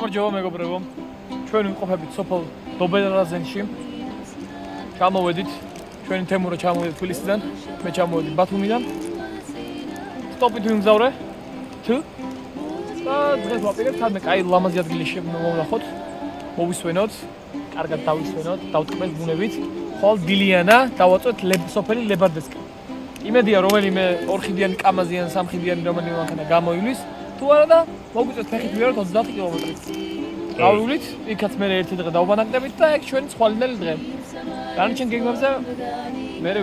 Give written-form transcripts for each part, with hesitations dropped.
გამარჯობა მეგობრებო. ჩვენ ვიმყოფებით სოფელ დობელაზენში. ჩამოვედით. ჩვენი თემურა ჩამოვედი თბილისიდან, მე ჩამოვედი ბათუმიდან. სტოპით ვიმგზავრე. თუ და დღეს ვაპირებთ თამე კაი ლამაზი ადგილი შემოვნახოთ. მოვისვენოთ, კარგად დავისვენოთ, დავტკბეთ ბუნებით. ხოლ დილიანა დავაწვეთ სოფელი ლებარდესკი. იმედია რომელიმე ორხიდიანი კამაზიანი, სამხიდიანი რომელიმე მანქანა გამოივლის. თუ არა და მოგვიწევთ ფეხით ვიაროთ 30 კილომეტრით. გავივლით, იქაც მე ერთი დღე დავბანაკდებით და ეგ ჩვენი ცვალინდელი დღე. დანარჩენ გეგმებზე მერე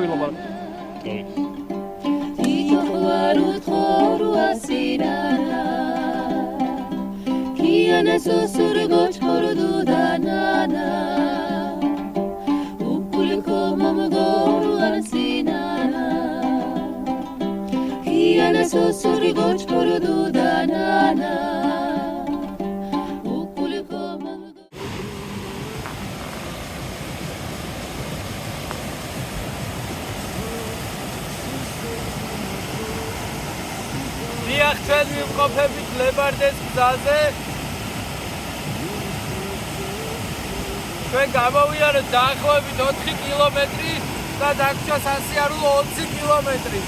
დიახ, ჩვენ ვიმყოფებით ლებარდესკის გზაზე. ჩვენ გამოვიარეთ დაახლოებით 4 კილომეტრი და დაგვრჩა სასიარულო 20 კილომეტრი.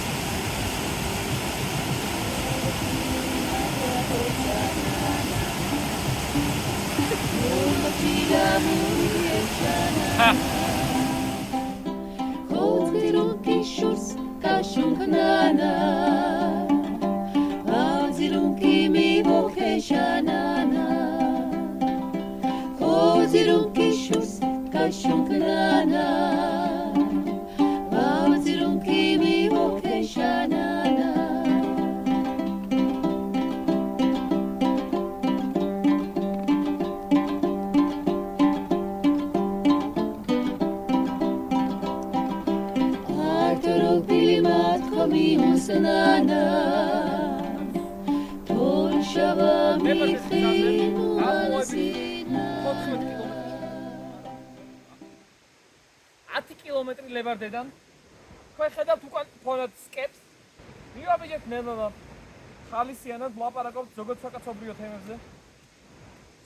კილომეტრი ლებარდედან. თქვენ ხედავთ უკან ფონად სკეპს. მივაბიჯეთ მე ხალისიანად ვლაპარაკობთ ზოგადად საკაცობრიო თემებზე.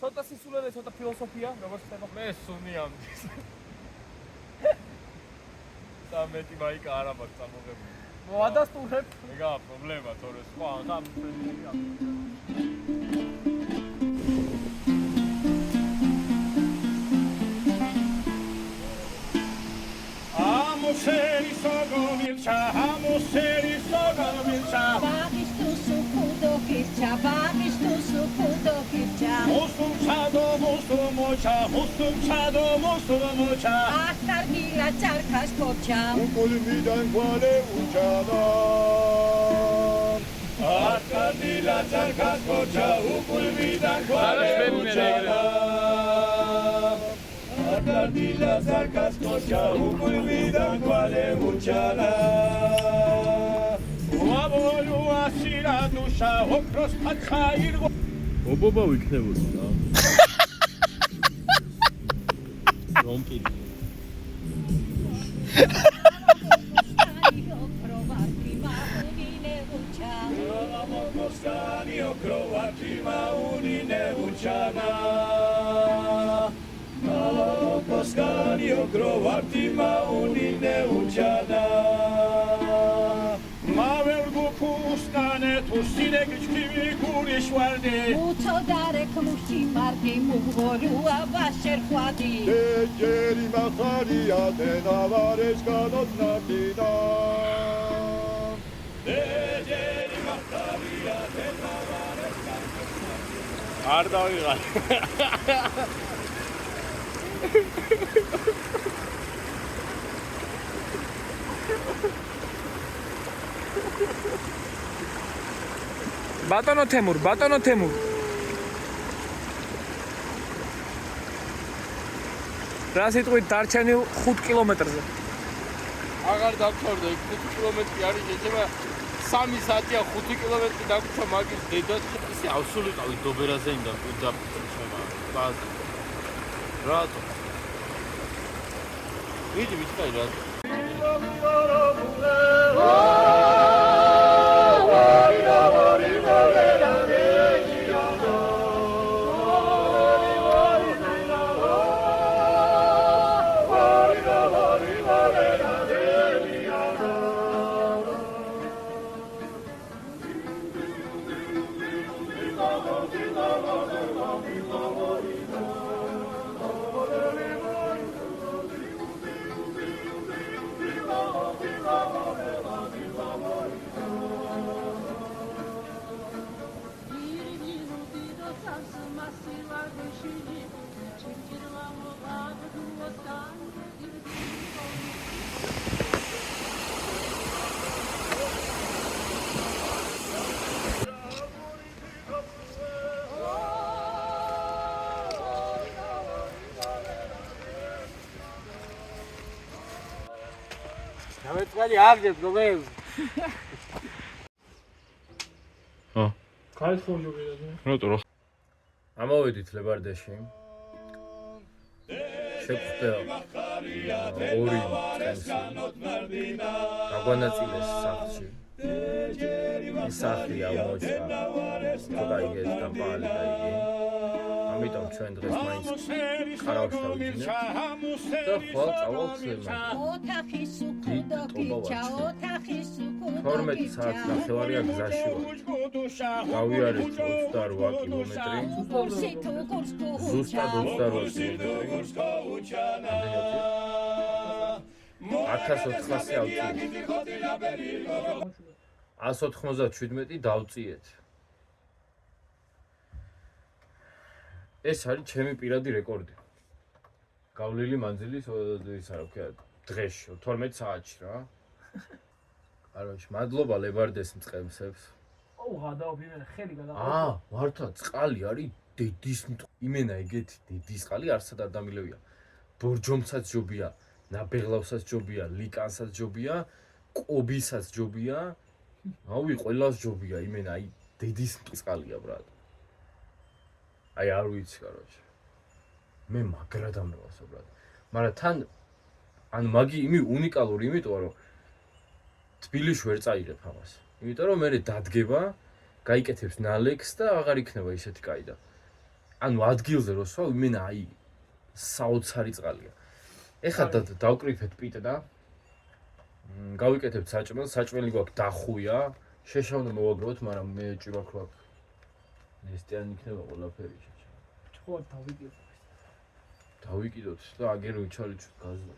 ცოტა სისულელე, ცოტა ფილოსოფია, როგორც ხდება. მე სუნიამდის. სამეთი მაიკა არ აქვს წარმოგებული. მოადასტურებ. ეგაა პრობლემა, თორე სხვა ამ პრეზიდენტია. Amoseri sogomircha, Bagis tu sukudo kircha, bagis tu sukudo kircha. Mustum chado, mustum mocha. Akar gila charkas kocha. Ukulmidan gwale uchana. Akar gila charkas kocha, ukulmidan gwale uchana. Dila zarkas kocha ukulvidan gwale uchana. Uabolu asira dusha okros patchairgo. Oboba vikneboda. Rompi. Poskanio grovati maunine uchana. Mavelgu pustane tu sinegchimi kurishwarde. Mucho dare kmushi mardi mugolu avasher khwadi. Dejeri makharia denavares kanot natina. Dejeri makharia denavares kanot natina. Ardaviga. ბატონო თემურ რა სიტყვით დარჩენილ 5 კილომეტრზე აღარ დავწორდა 5 კილომეტრი არის შეიძლება 3 საათია 5 კილომეტრი დაგვჭა მაგის დედას ისე ავსულიყავი დობერაზენიდან და ბაზა რატო ვიდი ვიცი რატო დამეწყალი აგდებ გოგოებს. Ქალის ხოჯობიდან. რატო? ამოვედით ლებარდეში. შეგვხვდა ორი წესი. გაგვანაწილეს სახლში. ის სახლი აღმოჩნდა. ცოტა იგეთ დამპალი და იგი. ამიტომ ჩვენ დღეს მაინც ყარავში დავიძინეთ. და ხვალ წავალთ ოთახის უკუდო გიჩა ოთახის უკუდო 12 საათს ნახევარია გზაში ვარ. გავიარეთ 28 კილომეტრი. ზუსტად 28 კილომეტრი. 1400 ავწიეთ. 197 დავწიეთ. ეს არის ჩემი პირადი რეკორდი. გავლილი მანძილის ისა რა ვქია დღეში 12 საათში რა. კაროჩ, მადლობა ლებარდეს მწყემსებს. გადავფიქრე ხელი გადავფიქრე. მართლა წყალი არის დედის იმენა ეგეთი დედის წყალი არსად არ დამილევია. ბორჯომსაც ჯობია, ნაბეღლავსაც ჯობია, ლიკანსაც ჯობია, ყობისაც ჯობია. ავი ყველას ჯობია იმენა აი დედის წყალია ბრატ. აი არ ვიცი კაროჩ. მე მაგრად ამბავსო ბრატ. მაგრამ თან ან მაგი იმი უნიკალური იმიტომ რომ თბილისში ვერ წაიღებ ამას. იმიტომ რომ მე დადგება, გაიკეთებს ნალექს და აღარ იქნება ისეთი კაი და ანუ ადგილზე რო სვა იმენა აი საოცარი წყალია. ეხლა დავკრიფეთ პიტა. გავიკეთებთ საჭმელს, საჭმელი გვაქვს დახუია, შეშავდა მოვაგროვოთ, მაგრამ მე ჭირვაქ რა. ნესტიანი იქნება ყველაფერი შეჭა. ხო დავიკიდოთ. დავიკიდოთ და აგერ ვიჩალიჩოთ გაზზე.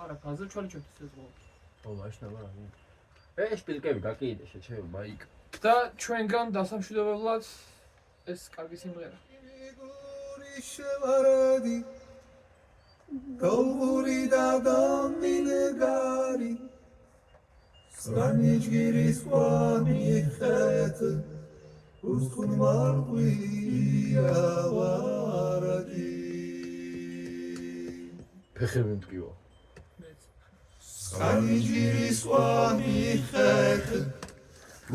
არა, გაზზე ჩალიჩოთ ეს ყო. ო, მაშინ არა. ეს პილკები გაკიდე შეჩეო მაიკ. და ჩვენგან დასამშვიდობებლად ეს კარგი სიმღერა. Dolguri da dominegari Sranijgiris wani khet Uskun marwi awaradi ფეხები მტკივა. Sranijgiris wani khet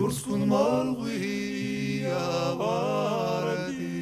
Uskun marwi awaradi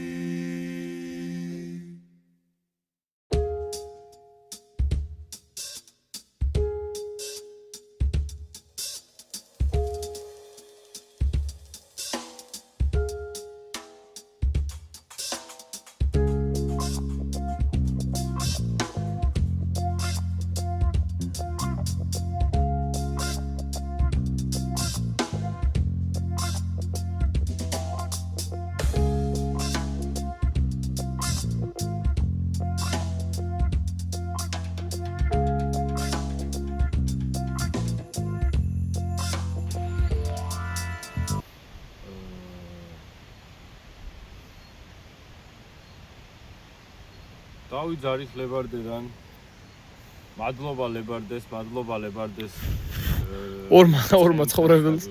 დავიძარით ლებარდედან. მადლობა ლებარდეს. ორმა ცხოვრებელს.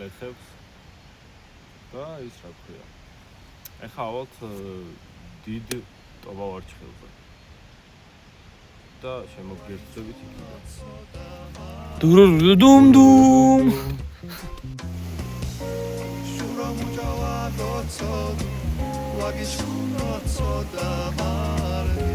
და ის რა ქვია. ეხა ავალთ დიდ ტობავარჩხელზე. და შემოგერთდებით იქიდან. დუმ. Shura mujawa dotsod Wagichkunotsod amardi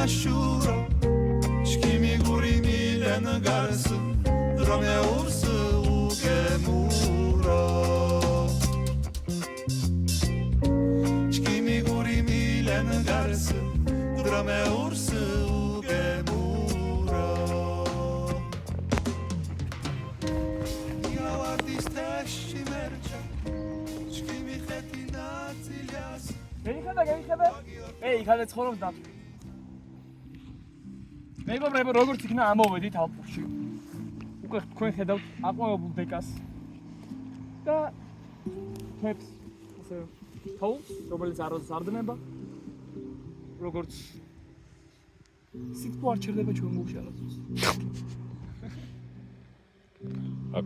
Shura, shkimi guri milen gars, drame urs ugemura. Shkimi guri milen gars, drame urs ugemura. Yavartis teshi mercha, shkimi khetina zilias. გეიხადა. იქადე ცხოვრობს და მეგობრებო, როგორც იქნა ამოვედით ალპებში. უკვე თქვენ ხედავთ აყვავებულ დეკას და ფებს ასე თოვლს, რომელიც აროს არდნება. როგორც სიტყვა არ ჩერდება ჩვენ მუშაობებს.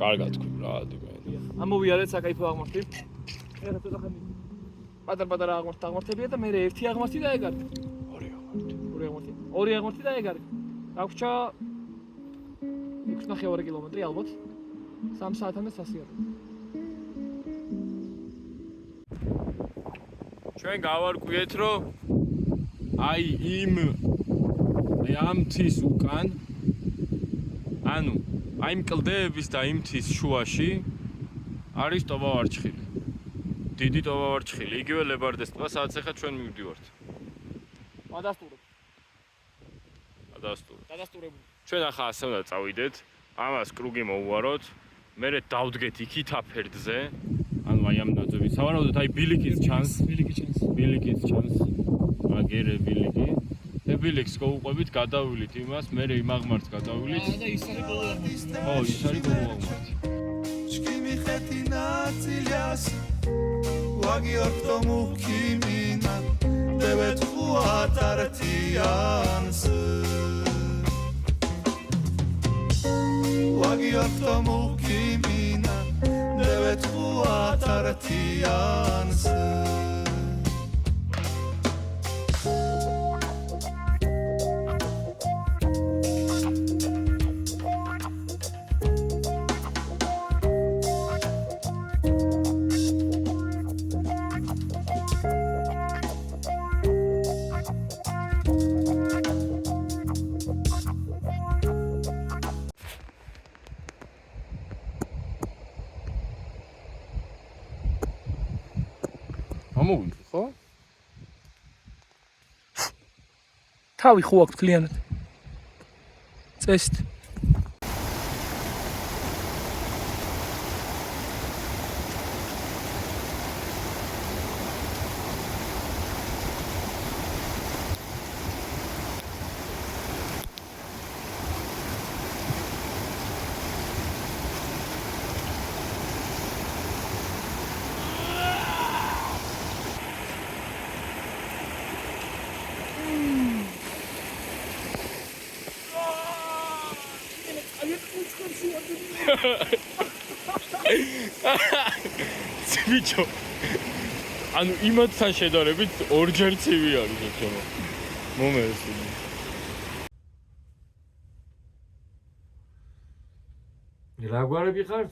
კარგად თქვი რა დიგა. ამოვიარეთ საკაიფო აღმართი. ეხლა ცოტა ხანი პატარ-პატარა აღმართებია და მე ერთი აღმართი დაეგარი. ორი აღმართი დაეგარი. დაგვრჩა 6.5 კილომეტრი ალბათ. 3 საათამდე სასიარულო. ჩვენ გავარკვიეთ რომ აი ამ თის უკან ანუ აი იმ კლდეების და იმ თის შუაში არის ტობავარჩხილი. დიდი ტობავარჩხილი, იგივე ლებარდეს ტბა, სადაც ახლა ჩვენ მივდივართ. დადასტურებული. ჩვენ ახლა ასე უნდა წავიდეთ, ამას კრუგი მოუვაროთ, მერე დავდგეთ იქით აფერდზე. ანუ აი ამ ნაძვების. სავარაუდოდ აი ბილიკიც ჩანს. ბილიკიც ჩანს. მაგერე ბილიკი. და ბილიკს გავუყვებით, გადავილით იმას, მერე იმ აღმართს გადავილით. და ის არის ბოლო აღმართი. ხო, ის არის ბოლო აღმართი. Шкими хетина циляс Вагиорто мухимина Девет хуатартианс Вагиорто мухимина Девет хуатартианс ამოვიდეთ, ხო? თავი ხო აქვს კლიანად. წესით. ბიჭო. ანუ იმათთან შედარებით ორჯერ ცივი არის ჩემო. მომეცი. რა გვარები ხართ?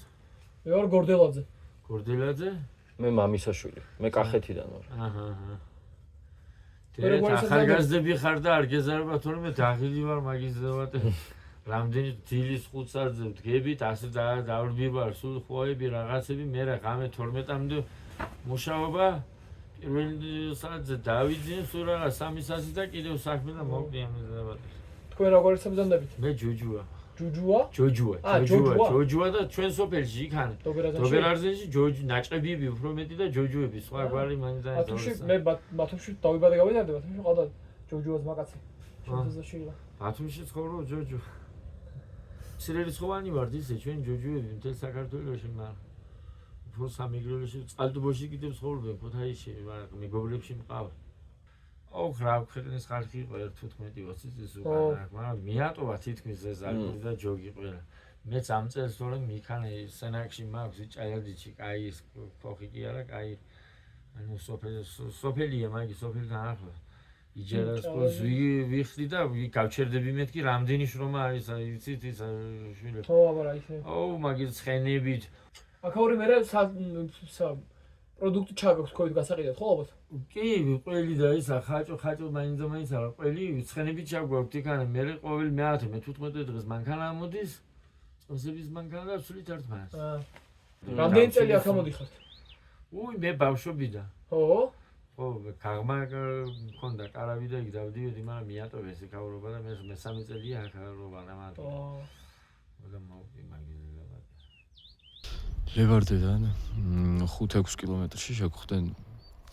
მე ვარ გორდელაძე. გორდელაძე? მე მამისაშვილი, მე კახეთიდან ვარ. აჰა. მე რა გვარის ახალგაზრდები ხარ და არ გეზარება თორემ დაღილი ვარ მაგიზდევათ. რამდენი დილის 5 საათზე ვდგებით, ასე დავრბივარ სულ ხოები რაღაცები, მე რა ღამე 12-მდე მუშაობა. პირველი საათზე დავიძინე სულ რაღაც 3 საათი და კიდევ საქმე და მოვდი ამიზდევათ. თქვენ რა გვარის საბრძანდებით? მე ჯოჯუა. ჯუჯუა? ჯოჯუა და ჩვენ სოფელში იქან. დოგერარძენში ჯოჯუ ნაჭყებიები უფრო მეტი და ჯოჯუები სხვა გვარი მაინც ბათუმში მე ბათუმში დავიბადე გავიდარდი ბათუმში ყავდა ჯოჯუას მაკაცი. შემთხვევაში შეიძლება. ბათუმში ცხოვრობ ჯოჯუ. სირერიცხოვანი ვართ ისე ჩვენ ჯოჯუები მთელ საქართველოში მაგრამ უფრო სამეგრელოში წყალტუბოში კიდევ ცხოვრობენ ქუთაისში მაგრამ მეგობრებში მყავ. ოღ რა ქვეყნის ხალხი იყო 1.15-20 წლის უკან მაგრამ მიატოვა თითქმის ეს ალკოჰოლი და ჯოგი ყველა. მეც ამ წელს თორემ მიქანა სენაკში მაქვს ჭაიადიჩი კაი ის ფოხი კი არა კაი ანუ სოფელია მაგი სოფელთან ახლოს იჯერას პლუს ვიხდი და გავჩერდები მეთქი რამდენი შრომა არის იცით ის შვილები. ხო აბარა ისე. ოუ მაგის ცხენებით. აქაური მე პროდუქტი ჩაგაქვს COVID გასაყიდად ხო ალბათ? კი, ყველი და ისა ხაჭო მაინც არა ყველი ცხენებით ჩაგვაქვს იქან მე ყოველ მე-10 მე-15 დღეს მანქანა ამოდის. წესების მანქანა და სულით ერთმანეთს. რამდენი წელი აქ ამოდიხართ? უი მე ბავშვობიდან. ხო? ხო, ქაღმა მქონდა კარავი და იქ დავდივედი, მაგრამ მიატოვეს იქავრობა და მე 3 წელია აქ ვარ ამათო. და მოვდი მაგილებად. ლებარდედან 5-6 კილომეტრში შეგხვდნენ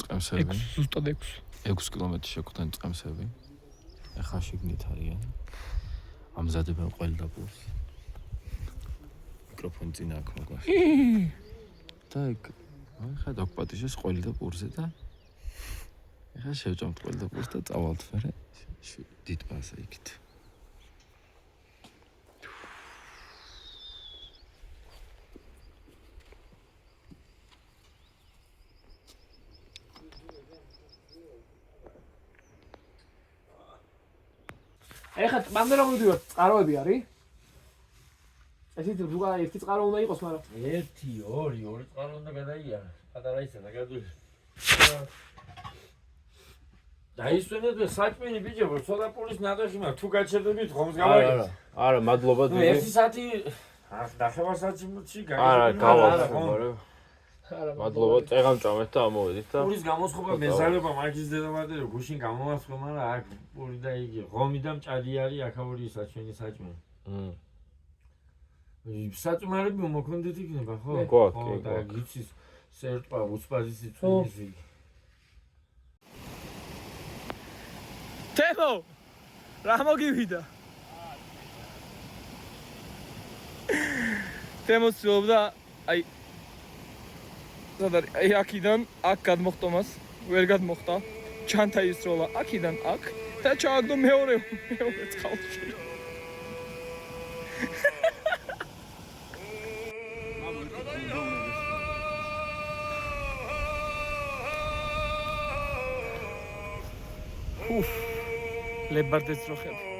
წემსები. ზუსტად 6. 6 კილომეტრი შეგხვდნენ წემსები. ეხლა შიგნით არიან. ამზადებენ ყველდაბურს. მიკროფონი წინ აქ მაგას. და ხა დაგპატიშეს ყველდაბურზე და ეხლა შევჭამთ ყველდაბურს და წავალთ მერე დიდ ბაზა იქით. ეხლა მანდ რომ მივიდივარ, წყაროები არის? ესეთ ზუგა ერთი წყარო უნდა იყოს, მაგრამ 1 2 წყარო უნდა გადაიარა. პატარა ისა და გადული. დაისვენეთ საჭმელი ბიჭებო, ცოტა პულის ნადაში მაქვს. თუ გაჩერდებით ხომს გავაკეთე. არა, მადლობა დიდი. 1 საათი ნახევარ საათში არა, გავალ. არა, მადლობა, წეღამ ჭამეთ და ამოვედით და პულის გამოსხობა მეზარება მაგის დედამადე რომ გუშინ გამოვასხო, მაგრამ აქ პური და იგი ღომი და მჭადი არის აქაური საჩვენი საჭმელი. საჭმელები მოქონდეთ იქნება, ხო? გვაქვს, და გიცის სერტყა უცბაზისი წვიმისი. თემო რა მოგივიდა? თემო ცდილობდა აი ზადარი აი აქიდან აქ გადმოხტომას ვერ გადმოხტა ჩანთა ისროლა აქიდან აქ და ჩააგდო მეორე წყალში ლებარდეს ძროხები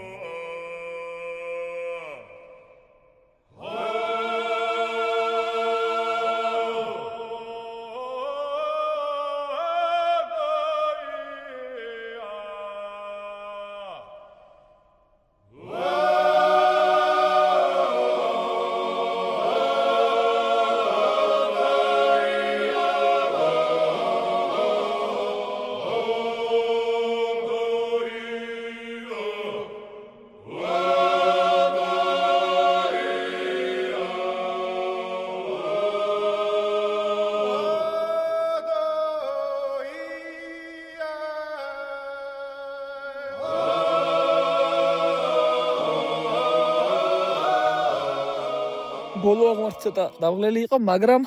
ბოლო აღმართ ცოტა დაღლელი იყო, მაგრამ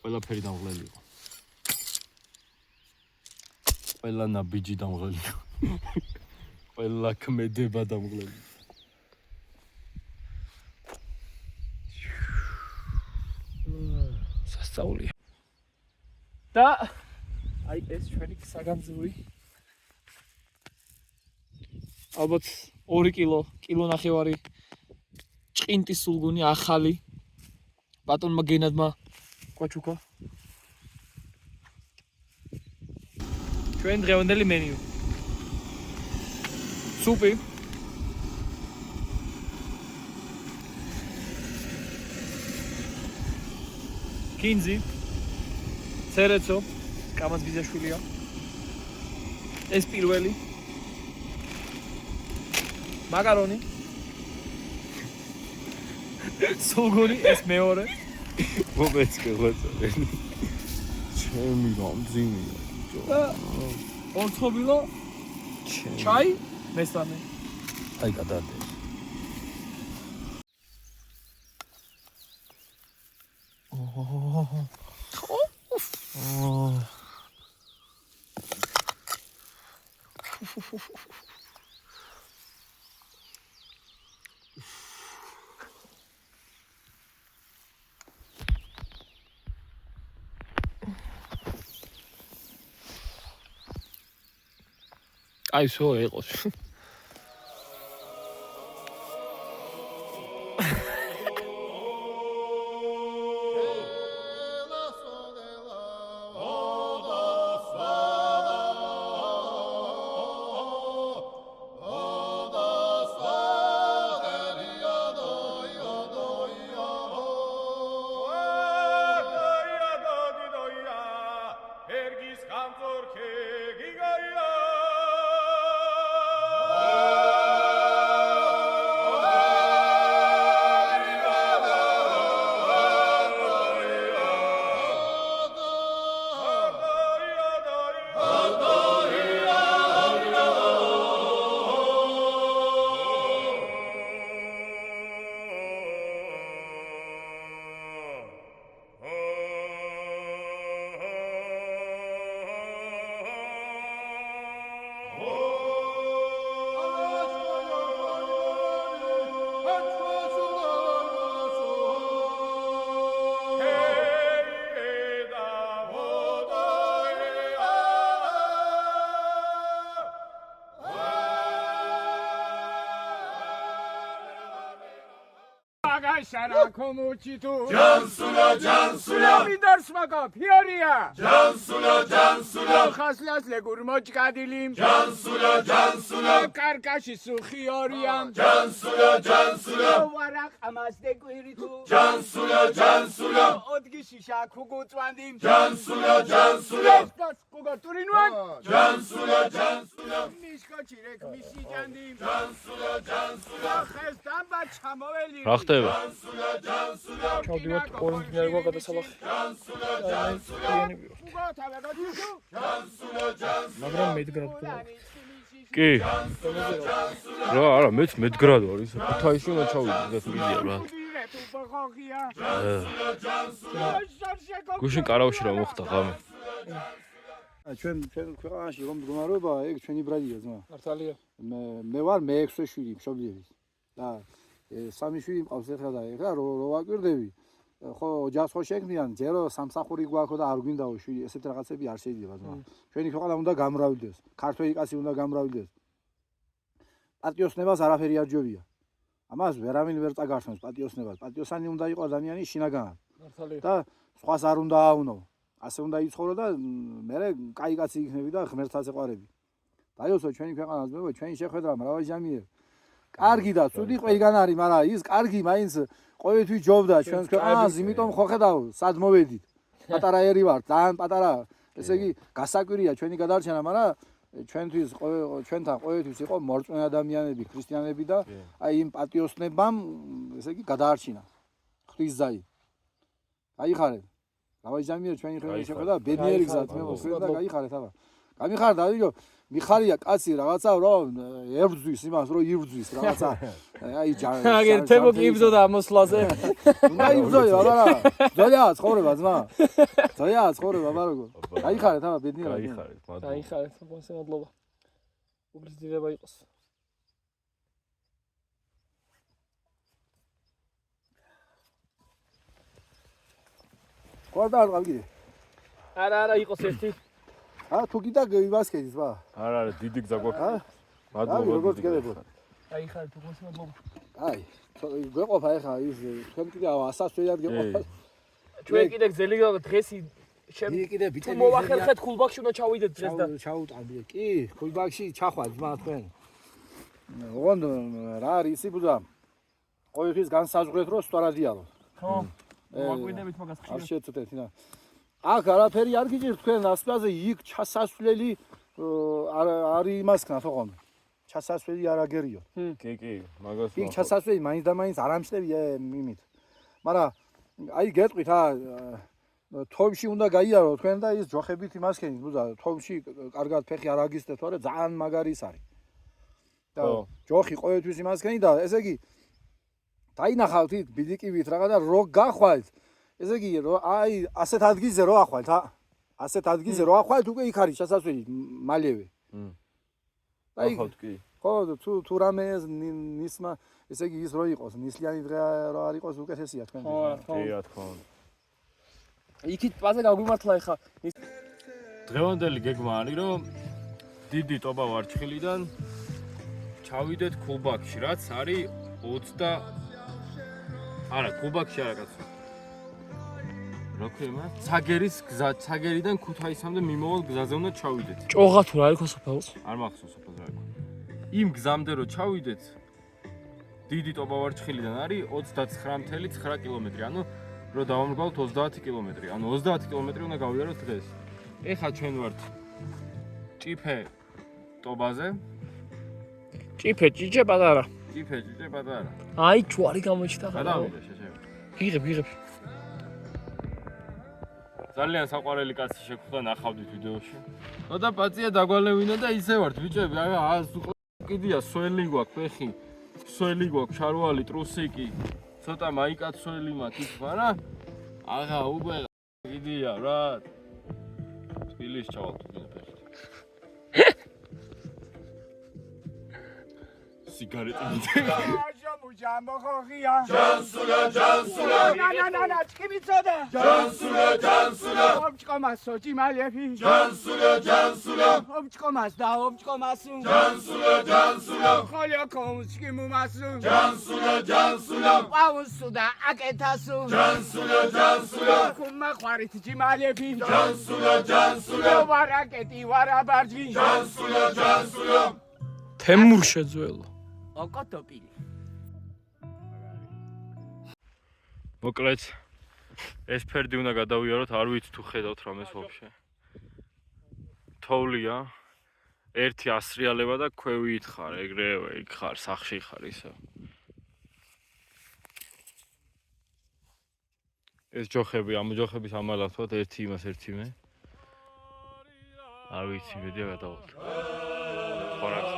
ყველაფერი დამღლელი იყო. ყველა ნაბიჯი დამღლელი იყო. ყველა ქმედება დამღლელი. სასწაულია. და აი ეს ჩვენი საგანძური. ალბათ 2 კილონახევარი ჭყინტის სულგუნი ახალი ბატონმა გენადმა კვაჩუკა ჩვენ დღევანდელი მენიუ სუპი კინზი ცერეცო კამას ბიზაშვილია ეს პირველი მაკარონი სულგუნი ეს მეორე მომეცკე ხოწე ჩემი გამძიმია ორთობილო ჩაი მესამე აი გადადე აი სო ეყოს Maşara komuçitu Cansula Midars maka Fiorya Cansula Khaslas le gurmoç kadilim Cansula Karkaşı su Fiorya Cansula Varak amazde kuyritu Cansula Odgi şişa kugutsvandim Cansula Estos kugoturinwan Cansula Mişko çirek mişi candim Cansula Xestan ba çamoveli რა ხდება? ჩავდივართ ორინჯინერი გადასალახი. მაგრამ მედგრად კი. რა, არა, მეც მედგრად ვარ ის. ქუთაისში უნდა ჩავიდე, ეს მიდია რა. გუშინ კარავში რა მოხდა ღამე. ჩვენ ქვეყანაში რომ მდგომარეობა, ეგ ჩვენი ბრალია ძმა. მართალია. მე ვარ მე-6 შვილი მშობლიების. და სამი შვილი მყავს ეხლა და ეხლა რო ვაკვირდები. ხო ოჯახს ხო შექმნიან, ჯერო სამსახური გვაქვს და არ გვინდაო შვილი, ესეთ რაღაცები არ შეიძლება ძმა. ჩვენი ქვეყანა უნდა გამრავლდეს, ქართველი კაცი უნდა გამრავლდეს. პატიოსნებას არაფერი არ ჯობია. ამას ვერავინ ვერ წაგართმევს პატიოსნებას. პატიოსანი უნდა იყოს ადამიანი შინაგანად. მართალია. და სხვას არ უნდა აუნო. ასე უნდა იცხოვრო და მერე კაი კაცი იქნები და ღმერთსაც ეყარები. დაიოსო ჩვენი ქვეყანას მე ჩვენი შეხვედრა მრავალი ჟამიერ. კარგი და ცუდი ყველგან არის, მაგრამ ის კარგი მაინც ყოველთვის ჯობდა ჩვენს ქვეყანას, იმიტომ ხო ხედავ, სად მოვედით. პატარა ერი ვარ, ძალიან პატარა. ესე იგი, გასაკვირია ჩვენი გადარჩენა, მაგრამ ჩვენთვის ჩვენთან ყოველთვის იყო მორწმუნე ადამიანები, ქრისტიანები და აი იმ პატიოსნებამ, ესე იგი, გადაარჩინა. ღვთის ძაი. გაიხარეთ. გავაიჟამიერ ჩვენი შეხვედრა, ბედნიერი გზად მე მოსვენ და გაიხარეთ აბა. გამიხარდა, ვიგო მიხარია კაცი რაღაცა რომ ებრძვის იმას რომ იბრძვის რაღაცა აი აგერ თემო კი იბრძოდა ამოსვლაზე უნდა იბრძოი ბაბარა ძოია ცხოვრება ძმა ძოია ცხოვრება ბაბარგო გაიხარეთ აბა ბედნიერად გაიხარეთ მადლობა გაიხარეთ მოსე მადლობა უბრალოდ იყოს ყორდა არ გავიგე არა იყოს ერთი თუ კიდე გიბასკედის ბა არა არა დიდი გზა გვაქვს მადლობა როგორც გედებოდ გაიხარეთ მოსე მადლობა აი გვეყოფა ეხა ის თქვენ კიდე ასასვლელად გეყოფა ჩვენ კიდე გზელი დღესი კიდე ბიტები მოვახერხეთ ხულბაქში უნდა ჩავიდეთ დღეს და ჩაუტანდი კი ხულბაქში ჩახვალ ძმა თქვენ ოღონდ რა არის ისი ბუდა ყოველთვის განსაზღვრეთ რომ სწორად იარო ხო მოგვიდებით მაგას ხშირად არ შეწყვეტეთ ნა აქ არაფერი არ გიჭირთ თქვენ ასპაზე იქ ჩასასვლელი არის იმასქნათ ოღონდ ჩასასვლელი არ აგერიო კი მაგას იქ ჩასასვლელი მაინც და მაინც არ ამჩნევია იმით მაგრამ აი გეტყვით თომში უნდა გაიარო თქვენ და ის ჯოხებით იმასქენით ბუდა თომში კარგად ფეხი არ აგისდეთ თორე ძალიან მაგარი ის არის და ჯოხი ყოველთვის იმასქენი და ესე იგი დაინახავთ იქ ბილიკივით რაღა და რო გახვალთ ესე იგი რომ აი ასეთ ადგილზე რო ახვალთ ასეთ ადგილზე რო ახვალთ უკვე იქ არის ჩასასვლელი მალევე აი ხო თუ რამე ნისმა ესე იგი ის რო იყოს ნისლიანი დღე რო არ იყოს უკეთესია თქვენთვის კი რა თქმა უნდა იქით პაზე გაგვიმართლა ეხა დღევანდელი გეგმა არის რომ დიდი ტობა ვარჩხილიდან ჩავიდეთ ქულბაქში რაც არის 20 არა ქულბაქში არა კაცო რა ქვია ცაგერის გზა ცაგერიდან ქუთაისამდე მიმავალ გზაზე უნდა ჩავიდეთ ჭოღა თუ რა არის სოფელს არ მახსოვს სოფელს რა იყო იმ გზამდე რომ ჩავიდეთ დიდი ტობა ვარჩხილიდან არის 29.9 კილომეტრი ანუ რო დავამრგვალოთ 30 კილომეტრი ანუ 30 კილომეტრი უნდა გავიაროთ დღეს ეხლა ჩვენ ვართ ჭიფე ტობაზე ჭიჭე პატარა აი ჩვარი გამოჩნდა გადავიდე შეშევი ღიღებ ძალიან საყვარელი კაცი შეხვდა ნახავდით ვიდეოში და პაწია დაგვალევინა და ისე ვართ ბიჭები აი კიდია სველი გვაქვს ფეხი სველი გვაქვს შარვალი ტრუსიკი ცოტა მაიკაცველი მაქვს იქ არა აღა უკვე კიდია რა თბილის ჩავალთ ფეხით სიგარეტი უჯამო ხოხია ჯანსულა ნანა ჩკიბიცოდა ჯანსულა ომჭკომასო ჯიმალები ჯანსულა ომჭკომას და ომჭკომასუ ჯანსულა ხოლო კომსკი მუმასუ ჯანსულა პაუსუ და აკეთასუ ჯანსულა ხუმა ყვარით ჯიმალები ჯანსულა ვარაკეტი ვარაბარჯი ჯანსულა თემურშეძველო ოკოტოპილი მოკლედ ეს ფერდი უნდა გადავიაროთ, არ ვიცი თუ ხედავთ რამეს ვაფშე. თოვლია, ერთი ასრიალება და ქვევით ხარ, ეგრევე იქ ხარ, სახში ხარ ისე. ეს ჯოხები, ამ ჯოხების ამალათვად ერთი იმას ერთი მე. არ ვიცი, მედია გადავალთ. ხორაც.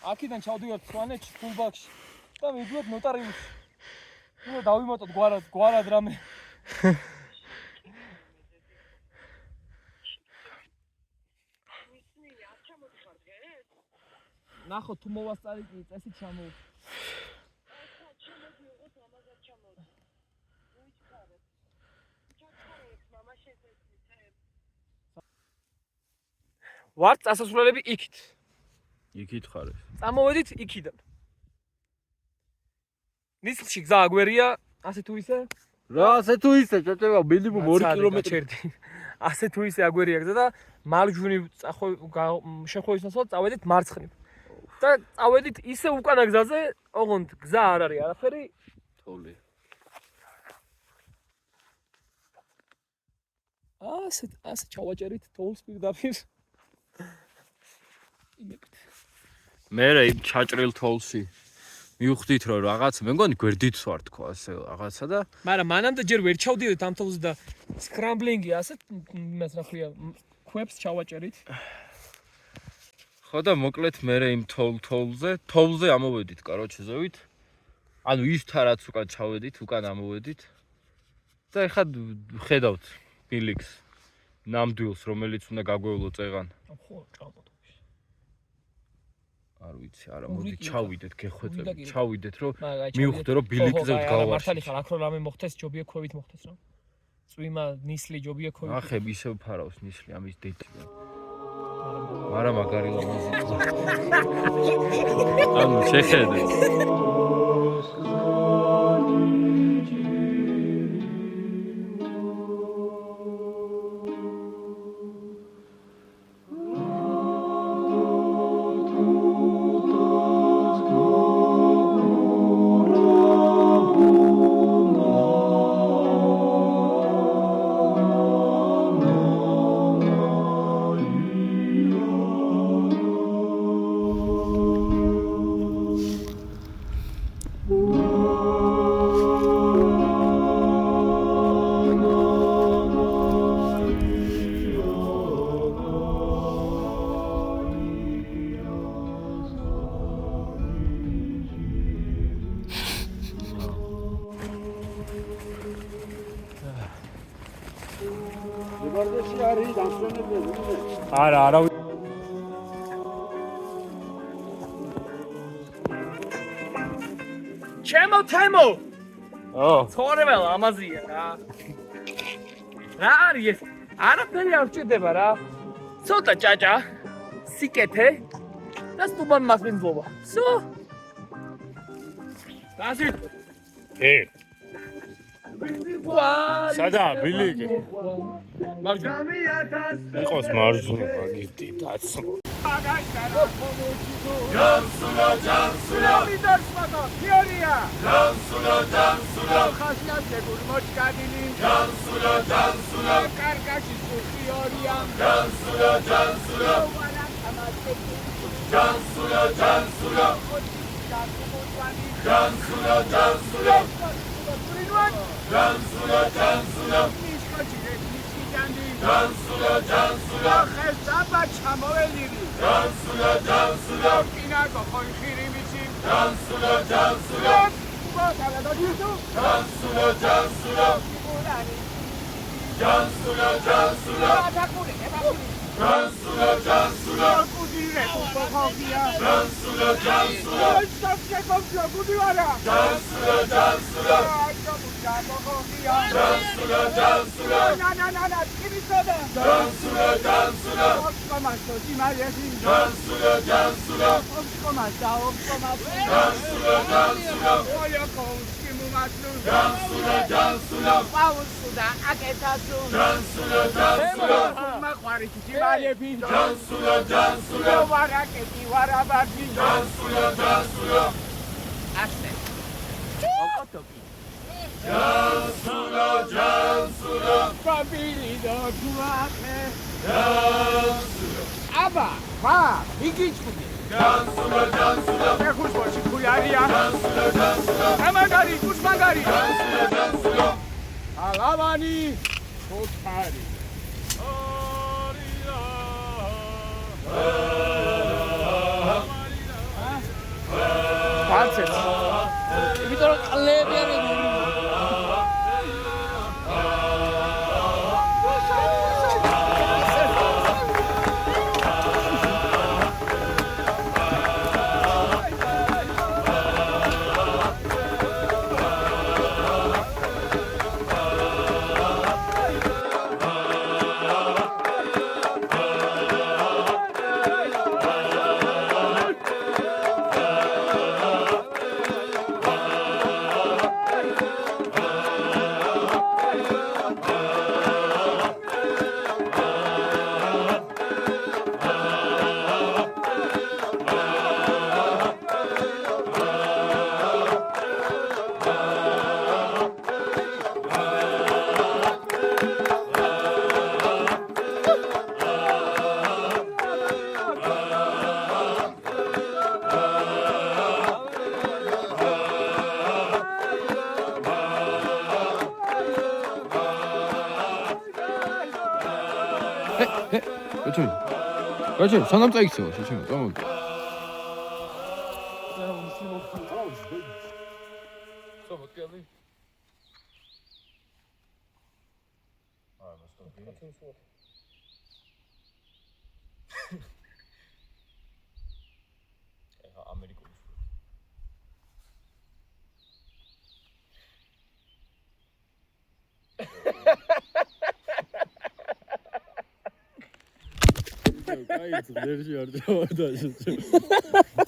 აქიდან ჩავდივართ სვანეთში, ფულბაქში და მივიდივართ ნოტარიუსში. უნდა დავიმატოთ გვარად რამე. ნახო თუ მოვასწარი კი წესით ჩამოვ. ვართ წასასვლელები იქით. იქით ხარ ეს. წამოვედით იქიდან. ნისლში გზა აგვერია, ასე თუ ისე. რა ასე თუ ისე, შეწევა მინიმუმ 2 კილომეტრი. ასე თუ ისე აგვერია გზა და მარჯვნივ შეხვევისნაცვლად წავედით მარცხნივ. და წავედით ისე უკანა გზაზე, ოღონდ გზა არ არის არაფერი. თოვლი. ასე ჩავაჭერით თოვლს პირდაპირ. მერე იმ ჩაჭრილ თოვლში მივხვდით რომ რაღაც მე მგონი გვერდით ვარ თქო ასე რაღაცა და მაგრამ მანამდე ჯერ ვერ ჩავდივით ამ თოვლზე და სკრამბლინგი ასეთ იმას რა ქვია ქვებს ჩავაჭერით. ხო და მოკლედ მერე იმ თოვლზე ამოვედით კაროჩე ზევით. ანუ ისთან რაც უკან ჩავედით, უკან ამოვედით. და ეხლა ხედავთ ბილიქს ნამდვილს რომელიც უნდა გაგვევლო წეღან. ხო, ჭამოთ. არ ვიცი, არა, მოდი ჩავიდეთ, გეხვეწებით, ჩავიდეთ, რომ მივხვდე, რომ ბილიკზე გავარში. მართალი ხარ, აქ რომ რამე მოხდეს, ჯობია ქვევით მოხდეს რა. წვიმა, ნისლი ჯობია ქვევით. ახები ისევ ფარავს ნისლი, ამის დეიტია. არა მაგარი ლამაზი. ანუ შეხედე. არა ჩემო თემო ცხოვრება ამაზია რა არის ეს არაფერი არ ჭირდება რა ცოტა ჭაჭა სიკეთე და სტუბან მასმინძლობა სო დასი სადა ბილიკი მარჯვნივ იყოს მარჯვნივ აგიტი დაცო ჯანსულა მიდარსმადა ფიორია ჯანსულა ხასიათზე გულმოჩკადილი ჯანსულა კარგაში სუხიორია ჯანსულა ხესაბა ჩამოველირი ჯანსულა კინაკო ხონხირი მიცი ჯანსულა ბოდალადადიუსო ჯანსულა ათაკური ჯანსულა კუდირე კუხოხია ჯანსულა სტაფშეკოვსო კუდივარა ჯანსულა ნანა ტირისოდა ჯანსულა ოფკომასო სიმაიესი ჯანსულა ოფკომასა ოლიაკოვსკი მუმასლუ ჯანსულა პაულსუდა აკეთასუ ჯანსულა მაყვარი სიმაიები ჯანსულა ვარაკეთი ვარაბადი ჯანსულა ასე ოკოტოკი ჯანსულა ფაბილი და თუახე ჯანსულა აბა ვა მიგიჩხდი ჯანსულა ხუშბოში ხუიარია ჯანსულა ამაგარი კუშმაგარი ჯანსულა ალავანი ხოთარი ბაცეთ იმიტომ რომ ყლები არ კაჩი, სანამ წაიქცევა შეჩემო, წამოდი. აი, ძერში არ დავადაშო.